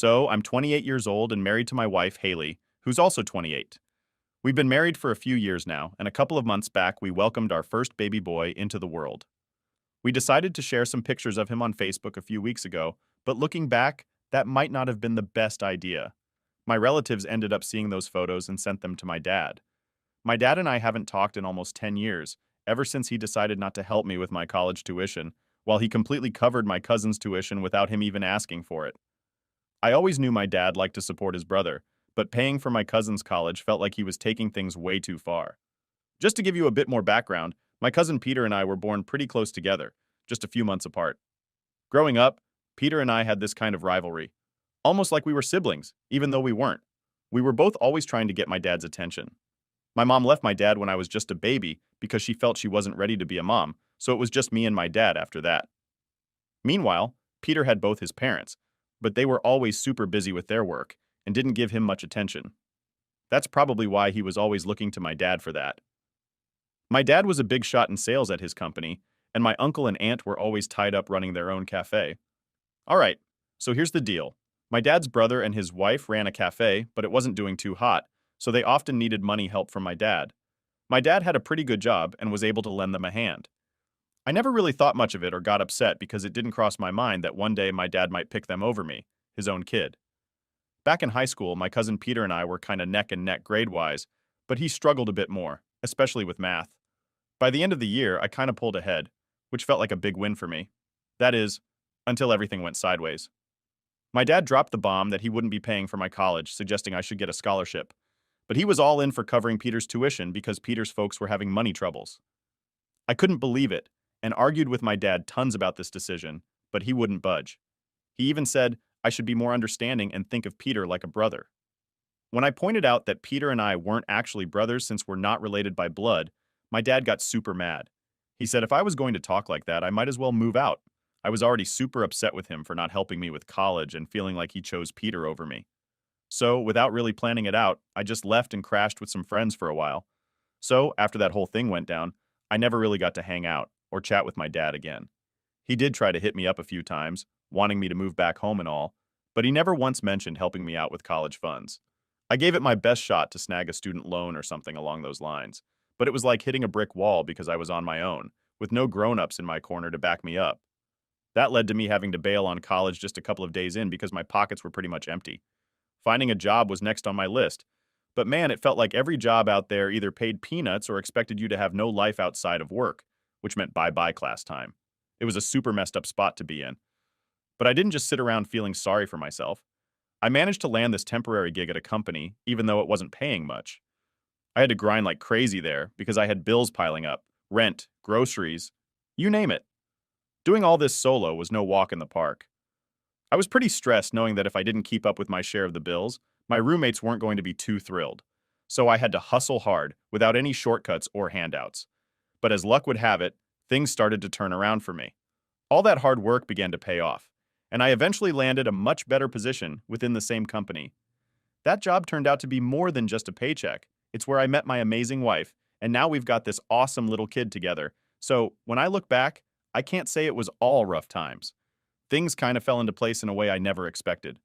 So, I'm 28 years old and married to my wife, Haley, who's also 28. We've been married for a few years now, and a couple of months back, we welcomed our first baby boy into the world. We decided to share some pictures of him on Facebook a few weeks ago, but looking back, that might not have been the best idea. My relatives ended up seeing those photos and sent them to my dad. My dad and I haven't talked in almost 10 years, ever since he decided not to help me with my college tuition, while he completely covered my cousin's tuition without him even asking for it. I always knew my dad liked to support his brother, but paying for my cousin's college felt like he was taking things way too far. Just to give you a bit more background, my cousin Peter and I were born pretty close together, just a few months apart. Growing up, Peter and I had this kind of rivalry, almost like we were siblings, even though we weren't. We were both always trying to get my dad's attention. My mom left my dad when I was just a baby because she felt she wasn't ready to be a mom, so it was just me and my dad after that. Meanwhile, Peter had both his parents, but they were always super busy with their work and didn't give him much attention. That's probably why he was always looking to my dad for that. My dad was a big shot in sales at his company, and my uncle and aunt were always tied up running their own cafe. All right, so here's the deal. My dad's brother and his wife ran a cafe, but it wasn't doing too hot, so they often needed money help from my dad. My dad had a pretty good job and was able to lend them a hand. I never really thought much of it or got upset because it didn't cross my mind that one day my dad might pick them over me, his own kid. Back in high school, my cousin Peter and I were kind of neck and neck grade-wise, but he struggled a bit more, especially with math. By the end of the year, I kind of pulled ahead, which felt like a big win for me. That is, until everything went sideways. My dad dropped the bomb that he wouldn't be paying for my college, suggesting I should get a scholarship. But he was all in for covering Peter's tuition because Peter's folks were having money troubles. I couldn't believe it, and argued with my dad tons about this decision, but he wouldn't budge. He even said I should be more understanding and think of Peter like a brother. When I pointed out that Peter and I weren't actually brothers since we're not related by blood, my dad got super mad. He said if I was going to talk like that, I might as well move out. I was already super upset with him for not helping me with college and feeling like he chose Peter over me. So, without really planning it out, I just left and crashed with some friends for a while. So, after that whole thing went down, I never really got to hang out or chat with my dad again. He did try to hit me up a few times, wanting me to move back home and all, but he never once mentioned helping me out with college funds. I gave it my best shot to snag a student loan or something along those lines, but it was like hitting a brick wall because I was on my own, with no grown-ups in my corner to back me up. That led to me having to bail on college just a couple of days in because my pockets were pretty much empty. Finding a job was next on my list, but man, it felt like every job out there either paid peanuts or expected you to have no life outside of work, which meant bye-bye class time. It was a super messed up spot to be in. But I didn't just sit around feeling sorry for myself. I managed to land this temporary gig at a company, even though it wasn't paying much. I had to grind like crazy there because I had bills piling up, rent, groceries, you name it. Doing all this solo was no walk in the park. I was pretty stressed knowing that if I didn't keep up with my share of the bills, my roommates weren't going to be too thrilled. So I had to hustle hard without any shortcuts or handouts. But as luck would have it, things started to turn around for me. All that hard work began to pay off, and I eventually landed a much better position within the same company. That job turned out to be more than just a paycheck. It's where I met my amazing wife, and now we've got this awesome little kid together. So when I look back, I can't say it was all rough times. Things kind of fell into place in a way I never expected.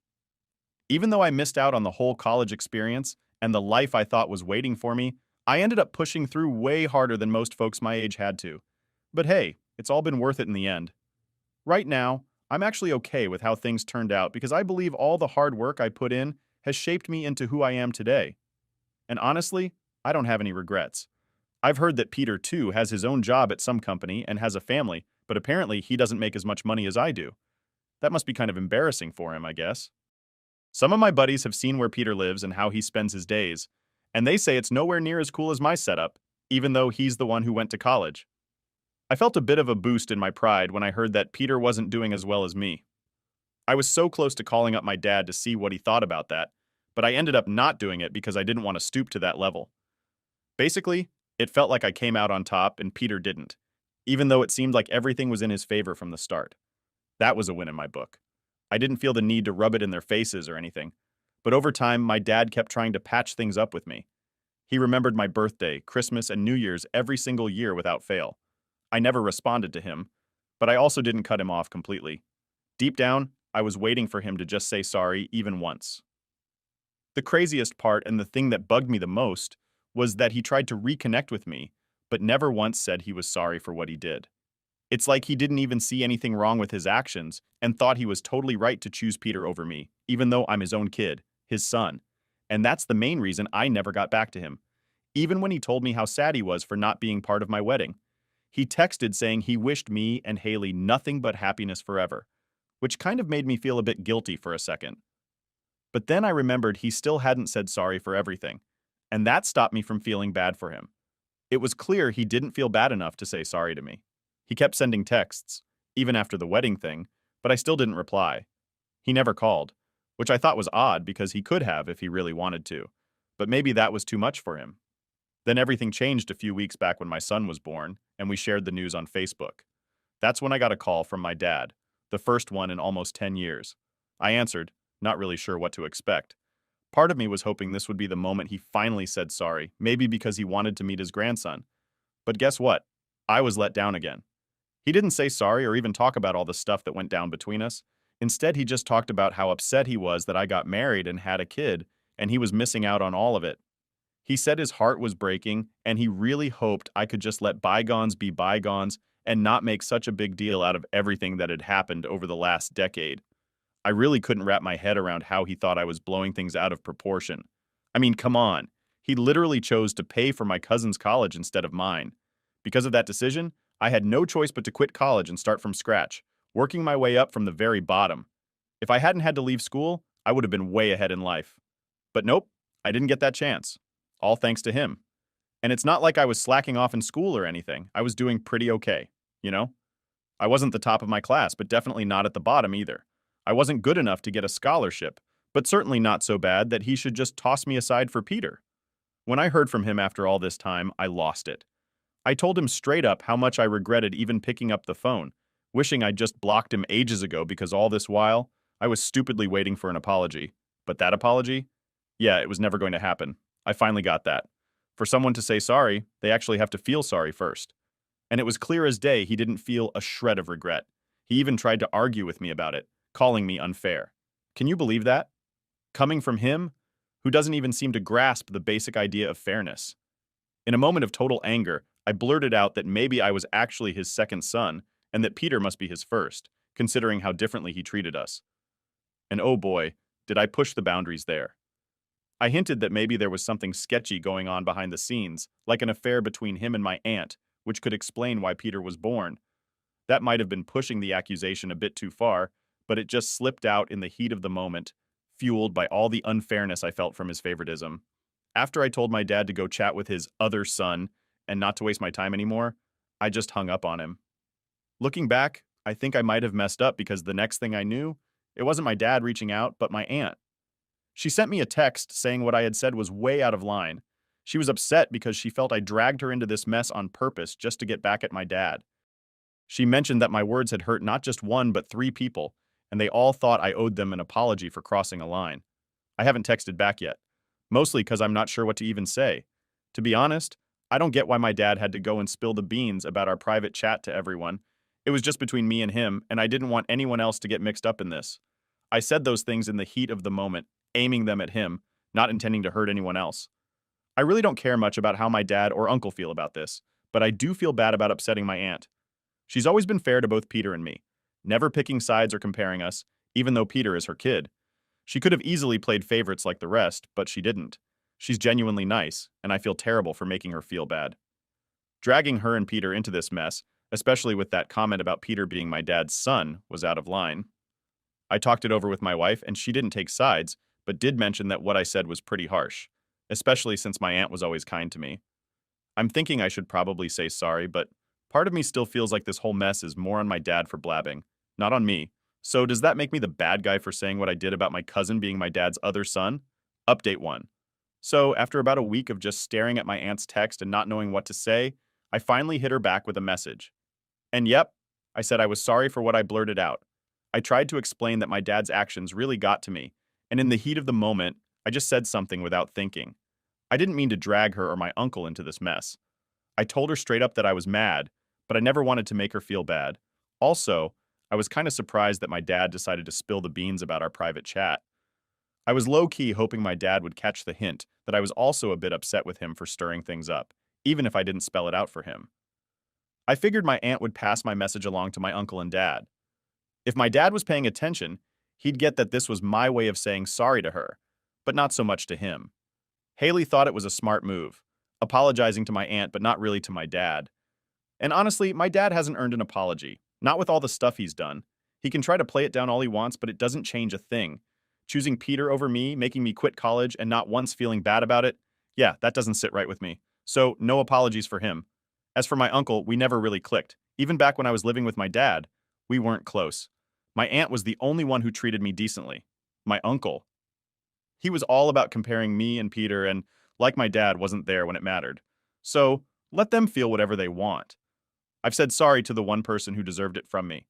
Even though I missed out on the whole college experience and the life I thought was waiting for me, I ended up pushing through way harder than most folks my age had to. But hey, it's all been worth it in the end. Right now, I'm actually okay with how things turned out because I believe all the hard work I put in has shaped me into who I am today. And honestly, I don't have any regrets. I've heard that Peter, too, has his own job at some company and has a family, but apparently he doesn't make as much money as I do. That must be kind of embarrassing for him, I guess. Some of my buddies have seen where Peter lives and how he spends his days, and they say it's nowhere near as cool as my setup, even though he's the one who went to college. I felt a bit of a boost in my pride when I heard that Peter wasn't doing as well as me. I was so close to calling up my dad to see what he thought about that, but I ended up not doing it because I didn't want to stoop to that level. Basically, it felt like I came out on top and Peter didn't, even though it seemed like everything was in his favor from the start. That was a win in my book. I didn't feel the need to rub it in their faces or anything, but over time, my dad kept trying to patch things up with me. He remembered my birthday, Christmas, and New Year's every single year without fail. I never responded to him, but I also didn't cut him off completely. Deep down, I was waiting for him to just say sorry even once. The craziest part and the thing that bugged me the most was that he tried to reconnect with me, but never once said he was sorry for what he did. It's like he didn't even see anything wrong with his actions and thought he was totally right to choose Peter over me, even though I'm his own kid, his son. And that's the main reason I never got back to him. Even when he told me how sad he was for not being part of my wedding. He texted saying he wished me and Haley nothing but happiness forever, which kind of made me feel a bit guilty for a second. But then I remembered he still hadn't said sorry for everything, and that stopped me from feeling bad for him. It was clear he didn't feel bad enough to say sorry to me. He kept sending texts, even after the wedding thing, but I still didn't reply. He never called, which I thought was odd because he could have if he really wanted to, but maybe that was too much for him. Then everything changed a few weeks back when my son was born, and we shared the news on Facebook. That's when I got a call from my dad, the first one in almost 10 years. I answered, not really sure what to expect. Part of me was hoping this would be the moment he finally said sorry, maybe because he wanted to meet his grandson. But guess what? I was let down again. He didn't say sorry or even talk about all the stuff that went down between us. Instead, he just talked about how upset he was that I got married and had a kid, and he was missing out on all of it. He said his heart was breaking, and he really hoped I could just let bygones be bygones and not make such a big deal out of everything that had happened over the last decade. I really couldn't wrap my head around how he thought I was blowing things out of proportion. I mean, come on. He literally chose to pay for my cousin's college instead of mine. Because of that decision, I had no choice but to quit college and start from scratch, working my way up from the very bottom. If I hadn't had to leave school, I would have been way ahead in life. But nope, I didn't get that chance. All thanks to him. And it's not like I was slacking off in school or anything. I was doing pretty okay, you know? I wasn't the top of my class, but definitely not at the bottom either. I wasn't good enough to get a scholarship, but certainly not so bad that he should just toss me aside for Peter. When I heard from him after all this time, I lost it. I told him straight up how much I regretted even picking up the phone, wishing I'd just blocked him ages ago because all this while, I was stupidly waiting for an apology. But that apology? Yeah, it was never going to happen. I finally got that. For someone to say sorry, they actually have to feel sorry first. And it was clear as day he didn't feel a shred of regret. He even tried to argue with me about it, calling me unfair. Can you believe that? Coming from him, who doesn't even seem to grasp the basic idea of fairness. In a moment of total anger, I blurted out that maybe I was actually his second son and that Peter must be his first, considering how differently he treated us. And oh boy, did I push the boundaries there. I hinted that maybe there was something sketchy going on behind the scenes, like an affair between him and my aunt, which could explain why Peter was born. That might have been pushing the accusation a bit too far, but it just slipped out in the heat of the moment, fueled by all the unfairness I felt from his favoritism. After I told my dad to go chat with his other son and not to waste my time anymore, I just hung up on him. Looking back, I think I might have messed up because the next thing I knew, it wasn't my dad reaching out, but my aunt. She sent me a text saying what I had said was way out of line. She was upset because she felt I dragged her into this mess on purpose just to get back at my dad. She mentioned that my words had hurt not just one but three people, and they all thought I owed them an apology for crossing a line. I haven't texted back yet, mostly because I'm not sure what to even say. To be honest, I don't get why my dad had to go and spill the beans about our private chat to everyone. It was just between me and him, and I didn't want anyone else to get mixed up in this. I said those things in the heat of the moment, aiming them at him, not intending to hurt anyone else. I really don't care much about how my dad or uncle feel about this, but I do feel bad about upsetting my aunt. She's always been fair to both Peter and me, never picking sides or comparing us, even though Peter is her kid. She could have easily played favorites like the rest, but she didn't. She's genuinely nice, and I feel terrible for making her feel bad. Dragging her and Peter into this mess, especially with that comment about Peter being my dad's son, was out of line. I talked it over with my wife, and she didn't take sides, but did mention that what I said was pretty harsh, especially since my aunt was always kind to me. I'm thinking I should probably say sorry, but part of me still feels like this whole mess is more on my dad for blabbing, not on me. So does that make me the bad guy for saying what I did about my cousin being my dad's other son? Update 1. So, after about a week of just staring at my aunt's text and not knowing what to say, I finally hit her back with a message. And yep, I said I was sorry for what I blurted out. I tried to explain that my dad's actions really got to me, and in the heat of the moment, I just said something without thinking. I didn't mean to drag her or my uncle into this mess. I told her straight up that I was mad, but I never wanted to make her feel bad. Also, I was kind of surprised that my dad decided to spill the beans about our private chat. I was low-key hoping my dad would catch the hint that I was also a bit upset with him for stirring things up, even if I didn't spell it out for him. I figured my aunt would pass my message along to my uncle and dad. If my dad was paying attention, he'd get that this was my way of saying sorry to her, but not so much to him. Haley thought it was a smart move, apologizing to my aunt but not really to my dad. And honestly, my dad hasn't earned an apology, not with all the stuff he's done. He can try to play it down all he wants, but it doesn't change a thing. Choosing Peter over me, making me quit college, and not once feeling bad about it, yeah, that doesn't sit right with me. So, no apologies for him. As for my uncle, we never really clicked. Even back when I was living with my dad, we weren't close. My aunt was the only one who treated me decently. My uncle, he was all about comparing me and Peter and, like my dad, wasn't there when it mattered. So, let them feel whatever they want. I've said sorry to the one person who deserved it from me.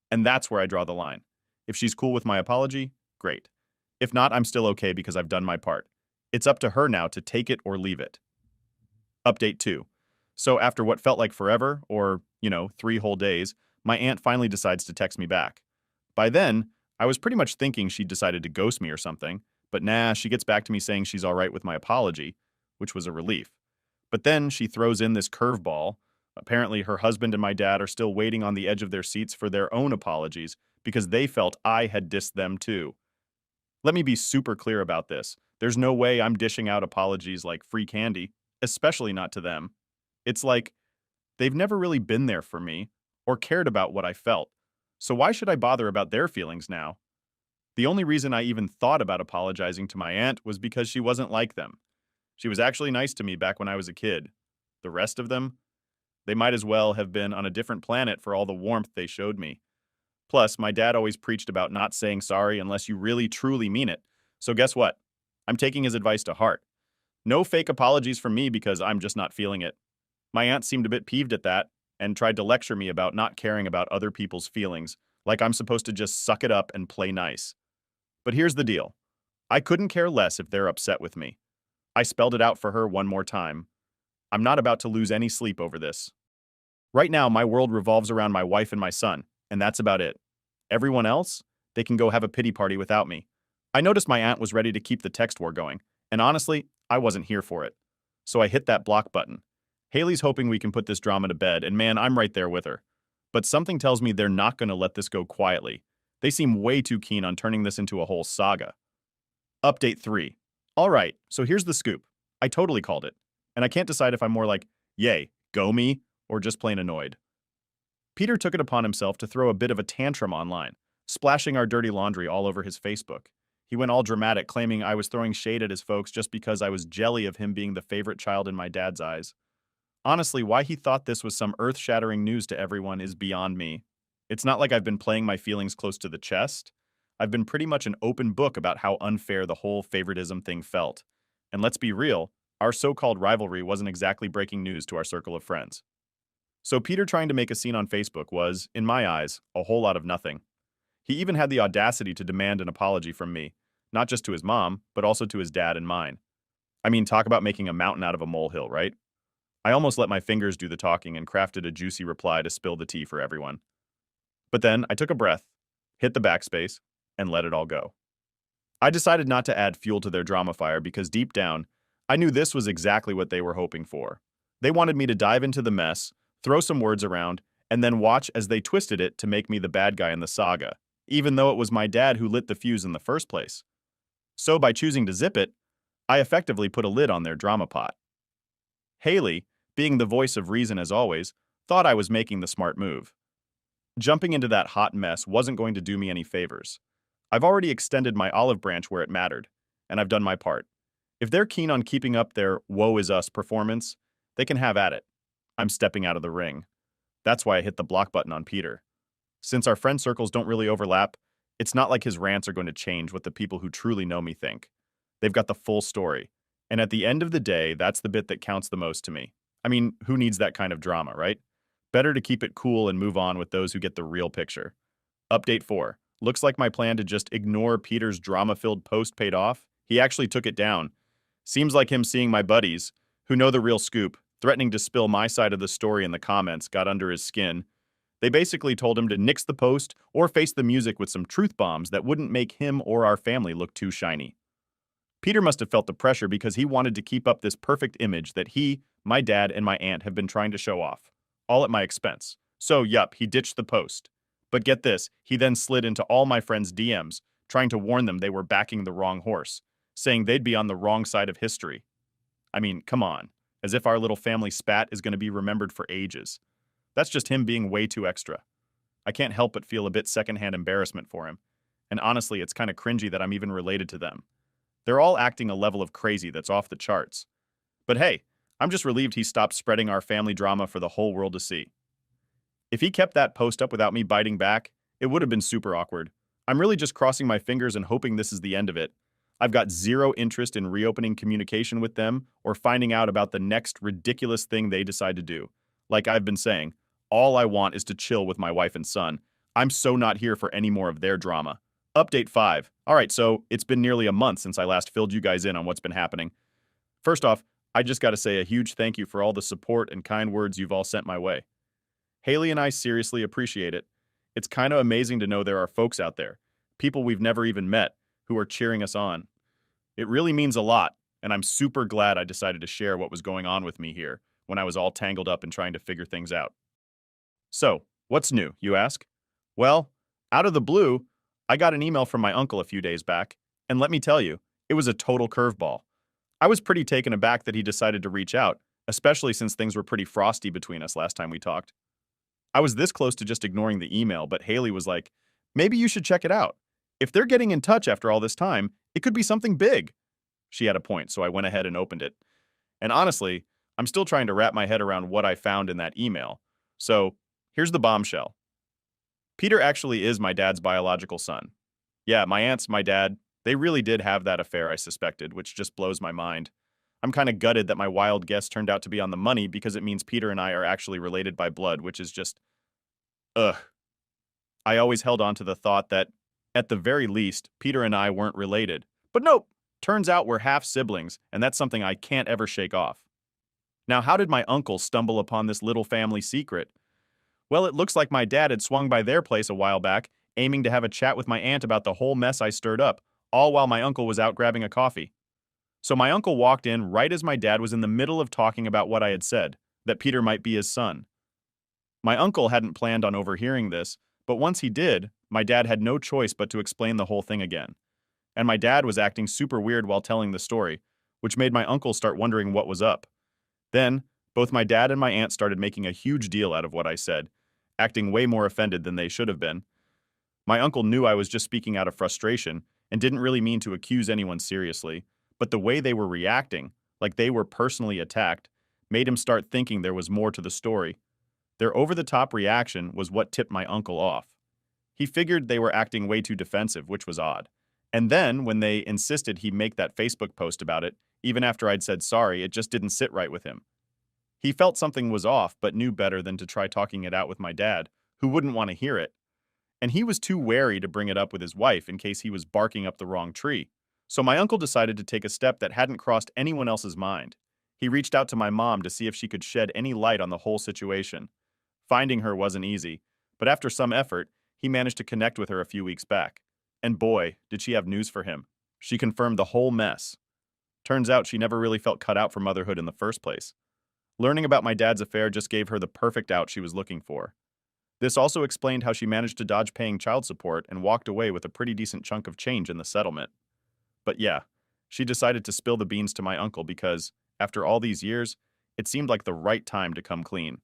And that's where I draw the line. If she's cool with my apology, great. If not, I'm still okay because I've done my part. It's up to her now to take it or leave it. Update 2. So after what felt like forever, or, 3 whole days, my aunt finally decides to text me back. By then, I was pretty much thinking she'd decided to ghost me or something, but nah, she gets back to me saying she's all right with my apology, which was a relief. But then she throws in this curveball. Apparently, her husband and my dad are still waiting on the edge of their seats for their own apologies because they felt I had dissed them too. Let me be super clear about this. There's no way I'm dishing out apologies like free candy, especially not to them. It's like they've never really been there for me or cared about what I felt. So why should I bother about their feelings now? The only reason I even thought about apologizing to my aunt was because she wasn't like them. She was actually nice to me back when I was a kid. The rest of them? They might as well have been on a different planet for all the warmth they showed me. Plus, my dad always preached about not saying sorry unless you really truly mean it. So guess what? I'm taking his advice to heart. No fake apologies from me because I'm just not feeling it. My aunt seemed a bit peeved at that and tried to lecture me about not caring about other people's feelings, like I'm supposed to just suck it up and play nice. But here's the deal. I couldn't care less if they're upset with me. I spelled it out for her one more time. I'm not about to lose any sleep over this. Right now, my world revolves around my wife and my son, and that's about it. Everyone else? They can go have a pity party without me. I noticed my aunt was ready to keep the text war going, and honestly, I wasn't here for it. So I hit that block button. Haley's hoping we can put this drama to bed, and man, I'm right there with her. But something tells me they're not going to let this go quietly. They seem way too keen on turning this into a whole saga. Update 3. Alright, so here's the scoop. I totally called it. And I can't decide if I'm more like, yay, go me, or just plain annoyed. Peter took it upon himself to throw a bit of a tantrum online, splashing our dirty laundry all over his Facebook. He went all dramatic, claiming I was throwing shade at his folks just because I was jelly of him being the favorite child in my dad's eyes. Honestly, why he thought this was some earth-shattering news to everyone is beyond me. It's not like I've been playing my feelings close to the chest. I've been pretty much an open book about how unfair the whole favoritism thing felt. And let's be real, our so-called rivalry wasn't exactly breaking news to our circle of friends. So Peter trying to make a scene on Facebook was, in my eyes, a whole lot of nothing. He even had the audacity to demand an apology from me, not just to his mom, but also to his dad and mine. I mean, talk about making a mountain out of a molehill, right? I almost let my fingers do the talking and crafted a juicy reply to spill the tea for everyone. But then I took a breath, hit the backspace, and let it all go. I decided not to add fuel to their drama fire because deep down, I knew this was exactly what they were hoping for. They wanted me to dive into the mess, throw some words around, and then watch as they twisted it to make me the bad guy in the saga, even though it was my dad who lit the fuse in the first place. So by choosing to zip it, I effectively put a lid on their drama pot. Haley, being the voice of reason as always, thought I was making the smart move. Jumping into that hot mess wasn't going to do me any favors. I've already extended my olive branch where it mattered, and I've done my part. If they're keen on keeping up their woe is us performance, they can have at it. I'm stepping out of the ring. That's why I hit the block button on Peter. Since our friend circles don't really overlap, it's not like his rants are going to change what the people who truly know me think. They've got the full story. And at the end of the day, that's the bit that counts the most to me. I mean, who needs that kind of drama, right? Better to keep it cool and move on with those who get the real picture. Update 4. Looks like my plan to just ignore Peter's drama-filled post paid off. He actually took it down. Seems like him seeing my buddies, who know the real scoop, threatening to spill my side of the story in the comments, got under his skin. They basically told him to nix the post or face the music with some truth bombs that wouldn't make him or our family look too shiny. Peter must have felt the pressure because he wanted to keep up this perfect image that he, my dad, and my aunt have been trying to show off, all at my expense. So, yup, he ditched the post. But get this, he then slid into all my friends' DMs, trying to warn them they were backing the wrong horse, saying they'd be on the wrong side of history. I mean, come on, as if our little family spat is going to be remembered for ages. That's just him being way too extra. I can't help but feel a bit secondhand embarrassment for him. And honestly, it's kind of cringy that I'm even related to them. They're all acting a level of crazy that's off the charts. But hey, I'm just relieved he stopped spreading our family drama for the whole world to see. If he kept that post up without me biting back, it would have been super awkward. I'm really just crossing my fingers and hoping this is the end of it. I've got zero interest in reopening communication with them or finding out about the next ridiculous thing they decide to do. Like I've been saying, all I want is to chill with my wife and son. I'm so not here for any more of their drama. Update 5. Alright, so it's been nearly a month since I last filled you guys in on what's been happening. First off, I just gotta say a huge thank you for all the support and kind words you've all sent my way. Haley and I seriously appreciate it. It's kinda amazing to know there are folks out there, people we've never even met, who are cheering us on. It really means a lot, and I'm super glad I decided to share what was going on with me here when I was all tangled up in trying to figure things out. So, what's new, you ask? Well, out of the blue, I got an email from my uncle a few days back, and let me tell you, it was a total curveball. I was pretty taken aback that he decided to reach out, especially since things were pretty frosty between us last time we talked. I was this close to just ignoring the email, but Haley was like, maybe you should check it out. If they're getting in touch after all this time, it could be something big. She had a point, so I went ahead and opened it. And honestly, I'm still trying to wrap my head around what I found in that email. So, here's the bombshell. Peter actually is my dad's biological son. Yeah, my aunts, my dad, they really did have that affair, I suspected, which just blows my mind. I'm kind of gutted that my wild guess turned out to be on the money because it means Peter and I are actually related by blood, which is just, ugh. I always held on to the thought that, at the very least, Peter and I weren't related. But nope, turns out we're half siblings, and that's something I can't ever shake off. Now, how did my uncle stumble upon this little family secret? Well, it looks like my dad had swung by their place a while back, aiming to have a chat with my aunt about the whole mess I stirred up, all while my uncle was out grabbing a coffee. So my uncle walked in right as my dad was in the middle of talking about what I had said, that Peter might be his son. My uncle hadn't planned on overhearing this, but once he did, my dad had no choice but to explain the whole thing again. And my dad was acting super weird while telling the story, which made my uncle start wondering what was up. Then, both my dad and my aunt started making a huge deal out of what I said, acting way more offended than they should have been. My uncle knew I was just speaking out of frustration and didn't really mean to accuse anyone seriously, but the way they were reacting, like they were personally attacked, made him start thinking there was more to the story. Their over-the-top reaction was what tipped my uncle off. He figured they were acting way too defensive, which was odd. And then, when they insisted he make that Facebook post about it, even after I'd said sorry, it just didn't sit right with him. He felt something was off, but knew better than to try talking it out with my dad, who wouldn't want to hear it. And he was too wary to bring it up with his wife in case he was barking up the wrong tree. So my uncle decided to take a step that hadn't crossed anyone else's mind. He reached out to my mom to see if she could shed any light on the whole situation. Finding her wasn't easy, but after some effort, he managed to connect with her a few weeks back. And boy, did she have news for him. She confirmed the whole mess. Turns out she never really felt cut out for motherhood in the first place. Learning about my dad's affair just gave her the perfect out she was looking for. This also explained how she managed to dodge paying child support and walked away with a pretty decent chunk of change in the settlement. But yeah, she decided to spill the beans to my uncle because, after all these years, it seemed like the right time to come clean.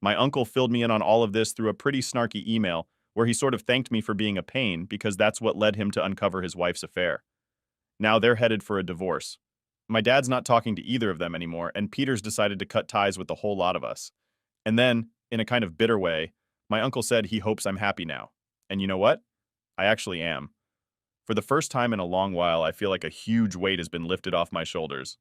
My uncle filled me in on all of this through a pretty snarky email where he sort of thanked me for being a pain because that's what led him to uncover his wife's affair. Now they're headed for a divorce. My dad's not talking to either of them anymore, and Peter's decided to cut ties with the whole lot of us. And then, in a kind of bitter way, my uncle said he hopes I'm happy now. And you know what? I actually am. For the first time in a long while, I feel like a huge weight has been lifted off my shoulders.